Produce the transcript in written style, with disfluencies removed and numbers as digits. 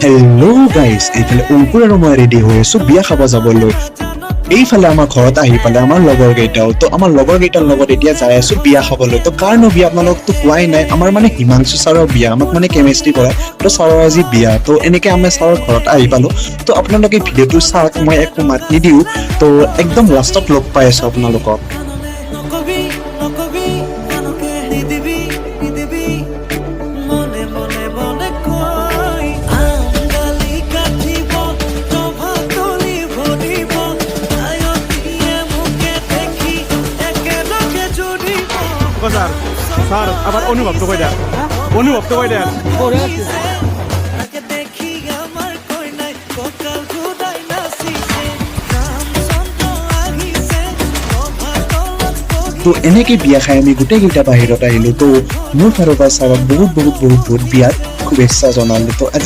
Hello' guys, এইফালে অংকুৰ আৰু মই ৰেডি হৈ আছো বিয়া খাব যাবলৈ। এইফালে আমাৰ ঘৰত আহি পালে আমাৰ লগৰ কেইটাও। তো আমাৰ লগৰ কেইটাৰ লগত এতিয়া যাই আছো বিয়া খাবলৈ। তো কাৰণো বিয়া আপোনালোকতো কোৱাই নাই, আমাৰ মানে হিমাংশু ছাৰৰ বিয়া, আমাক মানে কেমেষ্ট্ৰি কৰাই। তো ছাৰৰ আজি বিয়া, তো এনেকে আমি ছাৰৰ ঘৰত আহি পালো। তো আপোনালোকে ভিডিঅ'টো চাওক, মই একো মাত নিদিও। তো একদম লাষ্টত লগ পাই আছো আপোনালোকক। স্যার স্যার আবার অনুভবটা কই দেন, অনুভবটা কই দেন। তো এনেকে বিয়া খাই আমি গোটেই কেইটা বাহিৰত আহিলো। তো মোৰ ফালৰ পৰা ছাৰক বহুত বিয়াত শুভেচ্ছা জনালো। তো আজি